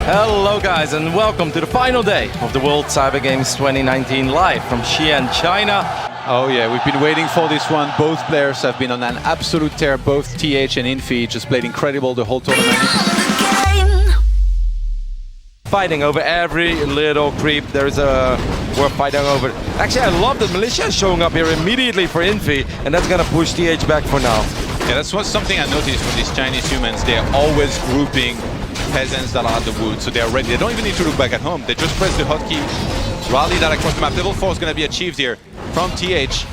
Hello guys and welcome to the final day of the World Cyber Games 2019 live from Xi'an, China. Oh yeah, we've been waiting for this one. Both players have been on an absolute tear. Both TH and Infi just played incredible the whole tournament. Fighting over every little creep. We're fighting over. Actually, I love that Militia is showing up here immediately for Infi, and that's gonna push TH back for now. Yeah, that's something I noticed from these Chinese humans. They're always grouping peasants that are at the wood, so they're ready. They don't even need to look back at home. They just press the hotkey, rally that across the map. Level 4 is going to be achieved here from TH,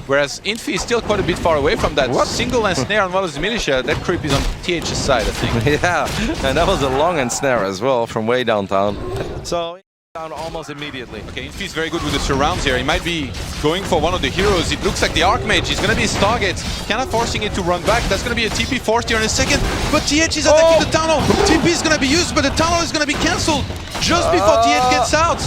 whereas Infi is still quite a bit far away from that. Single and snare on one of the militia. That creep is on TH's side, I think. Yeah, and that was a long and snare as well from way downtown. So down almost immediately. Okay, Infi is very good with the surrounds here. He might be going for one of the heroes. It looks like the Archmage is going to be his target. Kind of forcing it to run back. That's going to be a TP forced here in a second. But TH is attacking the tunnel. TP is going to be used, but the tunnel is going to be cancelled just before TH gets out.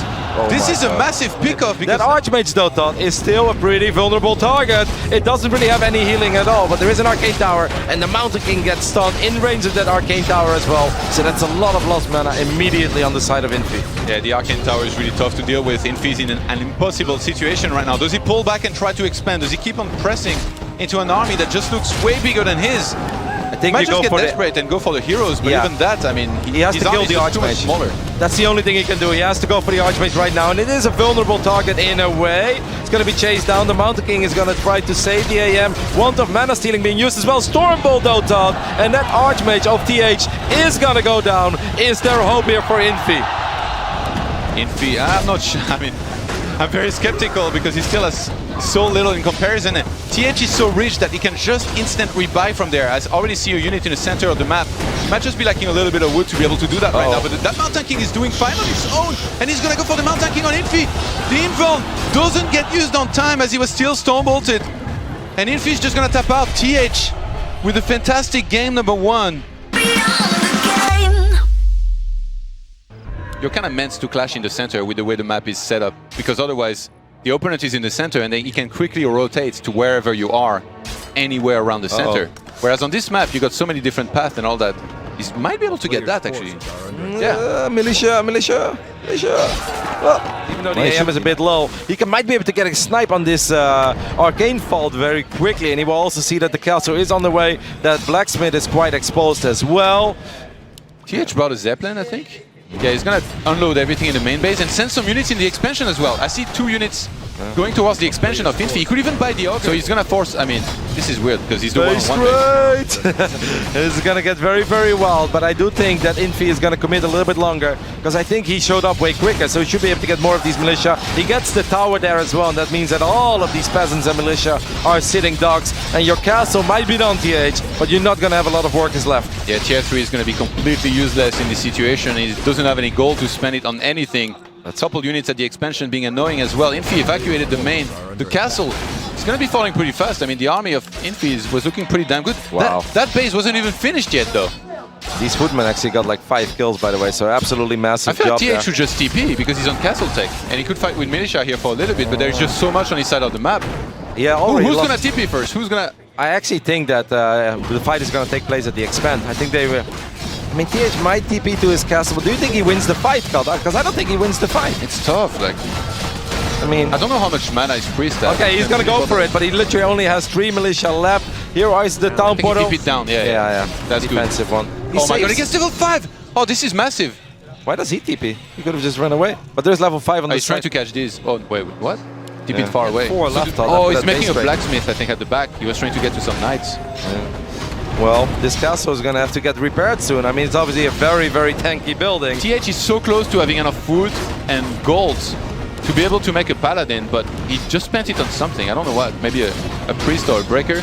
This is a massive pickup. That Archmage though, Todd, is still a pretty vulnerable target. It doesn't really have any healing at all, but there is an Arcane Tower, and the Mountain King gets stunned in range of that Arcane Tower as well. So that's a lot of lost mana immediately on the side of Infi. Yeah, the Arcane Tower is really tough to deal with. Infi is in an impossible situation right now. Does he pull back and try to expand? Does he keep on pressing into an army that just looks way bigger than his? I think he might just get desperate and go for the heroes, but even that, I mean, he has to kill the Archmage. Smaller. That's the only thing he can do. He has to go for the Archmage right now, and it is a vulnerable target in a way. It's going to be chased down. The Mountain King is going to try to save the AM. Want of mana stealing being used as well. Stormbolt though, Todd, and that Archmage of TH is going to go down. Is there hope here for Infi? Infi, I'm not sure. I mean, I'm very skeptical because he still has so little in comparison. TH is so rich that he can just instant rebuy from there. I already see a unit in the center of the map. He might just be lacking a little bit of wood to be able to do that right now, but that Mountain King is doing fine on his own, and he's gonna go for the Mountain King on Infi. The Invuln doesn't get used on time as he was still Stormbolted, and Infi is just gonna tap out. TH with a fantastic game number 1. You're kind of meant to clash in the center with the way the map is set up, because otherwise the opponent is in the center and then he can quickly rotate to wherever you are, anywhere around the center. Whereas on this map, you got so many different paths and all that. He might be able to get that, actually. Yeah, Militia. Well, even though the AM is a bit low, he might be able to get a snipe on this Arcane Fault very quickly, and he will also see that the castle is on the way, that Blacksmith is quite exposed as well. TH brought a Zeppelin, I think. Yeah, he's gonna unload everything in the main base and send some units in the expansion as well. I see 2 units going towards the expansion of Infi. He could even buy the Ogre, so he's gonna force. I mean, this is weird because he's the one on one base. It's gonna get very, very wild, but I do think that Infi is gonna commit a little bit longer because I think he showed up way quicker, so he should be able to get more of these militia. He gets the tower there as well, and that means that all of these peasants and militia are sitting ducks, and your castle might be done, TH, but you're not gonna have a lot of workers left. Yeah, Tier 3 is gonna be completely useless in this situation. He doesn't have any gold to spend it on anything. A couple units at the expansion being annoying as well. Infi evacuated the main. The castle is going to be falling pretty fast. I mean, the army of Infi was looking pretty damn good. Wow. That base wasn't even finished yet, though. These footmen actually got like 5 kills, by the way, so absolutely massive job. I feel like TH should just TP because he's on castle tech. And he could fight with militia here for a little bit, but there's just so much on his side of the map. Yeah, who's going to TP first? Who's going to... I actually think that the fight is going to take place at the expand. I think they will... I mean, TH might TP to his castle, but do you think he wins the fight, Kalda? Because I don't think he wins the fight. It's tough, like... I mean... I don't know how much mana his priest has. Okay, he's gonna go for it, but he literally only has 3 militia left. Here is the town portal. He TP'd down, yeah. That's defensive good. one. Oh my god, he gets level 5! Oh, this is massive. Why does he TP? He could have just run away. But there's level 5 on the He's trying to catch these. Oh, wait, what? TP'd far away. 4 left. Oh, he's making a blacksmith, I think, at the back. He was trying to get to some knights. Yeah. Well, this castle is going to have to get repaired soon. I mean, it's obviously a very, very tanky building. TH is so close to having enough food and gold to be able to make a paladin, but he just spent it on something. I don't know what. Maybe a priest or a breaker.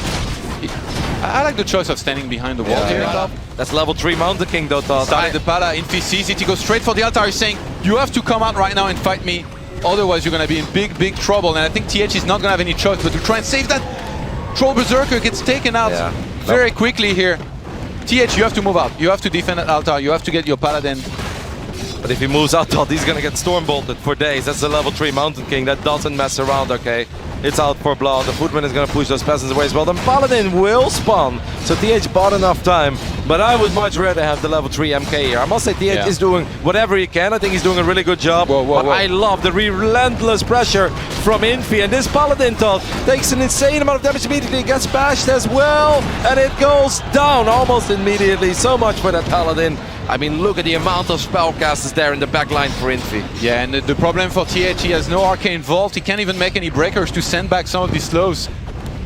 I like the choice of standing behind the wall here. Yeah. That's level 3 Mountain King, though, Todd. Started the Pala. Infi sees it. He goes straight for the altar. He's saying, you have to come out right now and fight me. Otherwise, you're going to be in big, big trouble. And I think TH is not going to have any choice but to try and save that. Troll Berserker gets taken out very quickly here. TH, you have to move out. You have to defend that altar. You have to get your paladin. But if he moves out, Todd, he's gonna get stormbolted for days. That's the level 3 Mountain King. That doesn't mess around, okay? It's out for blood. The footman is gonna push those peasants away as well. The paladin will spawn. So TH bought enough time but I would much rather have the level 3 MK here. I must say TH is doing whatever he can. I think he's doing a really good job. But I love the relentless pressure from Infi, and this Paladin Todd takes an insane amount of damage immediately, gets bashed as well, and it goes down almost immediately. So much for that Paladin. I mean, look at the amount of spellcasters there in the back line for Infi. Yeah, and the problem for TH, he has no arcane vault. He can't even make any breakers to send back some of these slows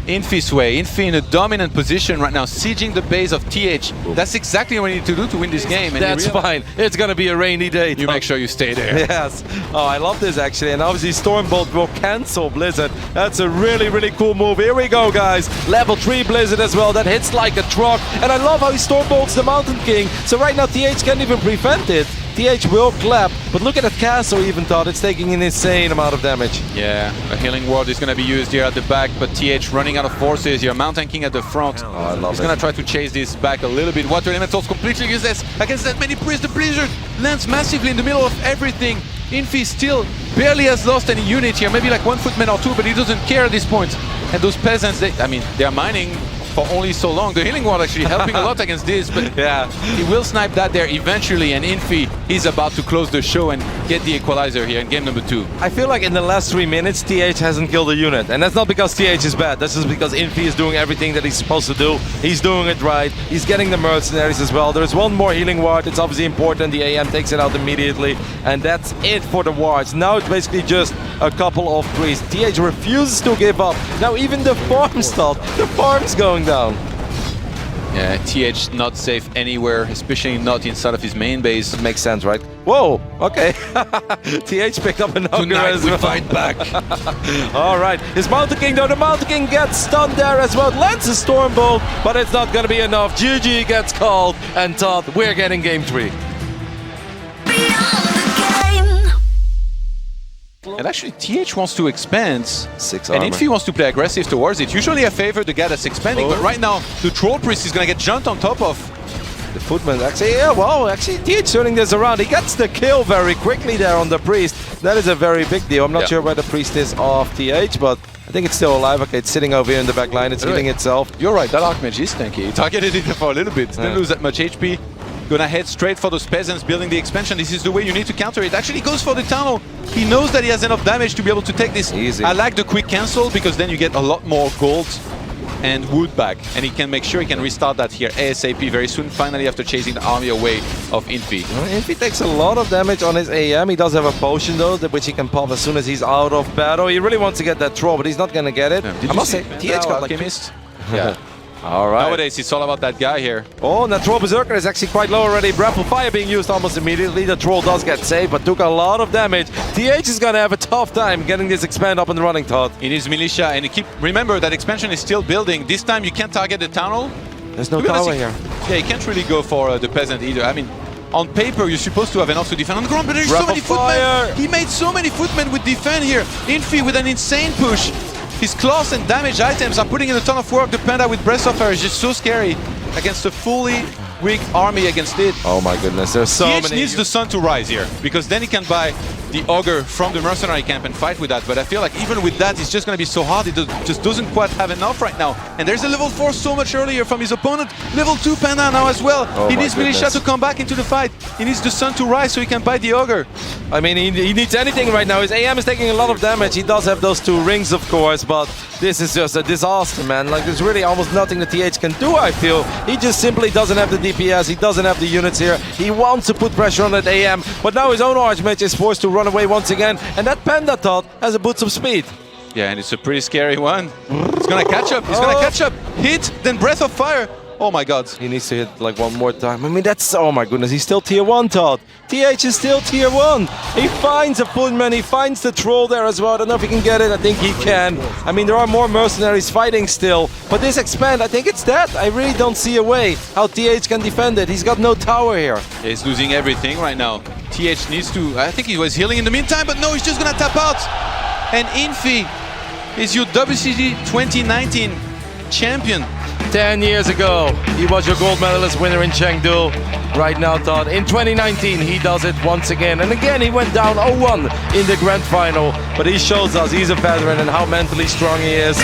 Infi's way. Infi in a dominant position right now, sieging the base of TH. That's exactly what you need to do to win this game. And that's fine. It's going to be a rainy day. You make sure you stay there. Yes. Oh, I love this actually. And obviously Stormbolt will cancel Blizzard. That's a really, really cool move. Here we go, guys. Level 3 Blizzard as well. That hits like a truck. And I love how he Stormbolts the Mountain King. So right now TH can't even prevent it. TH will clap, but look at that castle even thought it's taking an insane amount of damage. Yeah, a healing ward is going to be used here at the back, but TH running out of forces here. Mountain King at the front. Oh, I love He's going to try to chase this back a little bit. Water Elemental's completely useless against that many priests. The Blizzard lands massively in the middle of everything. Infi still barely has lost any unit here, maybe like 1 footman or 2, but he doesn't care at this point. And those peasants, they're mining for only so long. The healing ward actually helping a lot against this, but yeah, he will snipe that there eventually, and Infi is about to close the show and get the equalizer here in game number 2. I feel like in the last 3 minutes TH hasn't killed a unit, and that's not because TH is bad, that's just because Infi is doing everything that he's supposed to do. He's doing it right, he's getting the mercenaries as well. There's one more healing ward, it's obviously important, the AM takes it out immediately, and that's it for the wards. Now it's basically just a couple of priests. TH refuses to give up. Now even the farm stopped, the farm's going down. Yeah, TH not safe anywhere, especially not inside of his main base. It makes sense, right? Whoa, okay. TH picked up an ogre as well. Fight back. All right, his Mountain King though, the Mountain King gets stunned there as well. Lands a Stormbolt, but it's not gonna be enough. GG gets called, and Todd, we're getting game 3. And actually, TH wants to expand, 6 and armor. Infi wants to play aggressive towards it. Usually I favor the guy that's expanding, but right now, the Troll Priest is going to get jumped on top of. The Footman, actually, yeah, well, actually, TH turning this around. He gets the kill very quickly there on the Priest. That is a very big deal. I'm not sure where the Priest is off TH, but I think it's still alive. Okay, it's sitting over here in the back line. It's healing itself. You're right, that Archmage is tanky. He targeted it for a little bit. Didn't lose that much HP. Gonna head straight for those peasants building the expansion. This is the way you need to counter it. Actually goes for the tunnel. He knows that he has enough damage to be able to take this. Easy. I like the quick cancel because then you get a lot more gold and wood back. And he can make sure he can restart that here ASAP very soon, finally after chasing the army away of Infi. Well, Infi takes a lot of damage on his AM. He does have a potion though, which he can pop as soon as he's out of battle. He really wants to get that troll, but he's not gonna get it. I must say, TH got like Alchemist. Yeah. All right. Nowadays, it's all about that guy here. Oh, and that Troll Berserker is actually quite low already. Breath of Fire being used almost immediately. The Troll does get saved, but took a lot of damage. TH is going to have a tough time getting this expand up and running, Todd. It is militia, and remember that expansion is still building. This time you can't target the tunnel. There's no tower here. Yeah, you can't really go for the peasant either. I mean, on paper, you're supposed to have enough to defend on the ground, but there's so many footmen. He made so many footmen with defend here. Infi with an insane push. His claws and damage items are putting in a ton of work. The Panda with Breath of Fire is just so scary against a fully weak army against it. Oh my goodness, there's so many. He needs the sun to rise here, because then he can buy the Ogre from the mercenary camp and fight with that. But I feel like even with that, it's just going to be so hard. It just doesn't quite have enough right now. And there's a level 4 so much earlier from his opponent. Level 2 Panda now as well. He needs Militia to come back into the fight. He needs the sun to rise so he can buy the Ogre. I mean, he needs anything right now. His AM is taking a lot of damage. He does have those 2 rings, of course, but this is just a disaster, man. Like, there's really almost nothing the TH can do, I feel. He just simply doesn't have the DPS. He doesn't have the units here. He wants to put pressure on that AM, but now his own Archmage is forced to run away once again, and that Panda Todd has a boots of speed. Yeah, and it's a pretty scary one. He's gonna catch up. He's gonna catch up. Hit, then Breath of Fire. Oh my god. He needs to hit like one more time. I mean, that's... Oh my goodness, he's still tier 1, Todd. TH is still tier 1. He finds a Footman, he finds the Troll there as well. I don't know if he can get it. I think he can. I mean, there are more mercenaries fighting still. But this expand, I think it's dead. I really don't see a way how TH can defend it. He's got no tower here. He's losing everything right now. TH needs to... I think he was healing in the meantime, but no, he's just gonna tap out. And Infi is your WCG 2019 champion. 10 years ago, he was your gold medalist winner in Chengdu. Right now, Todd, in 2019, he does it once again. And again, he went down 0-1 in the grand final. But he shows us he's a veteran and how mentally strong he is.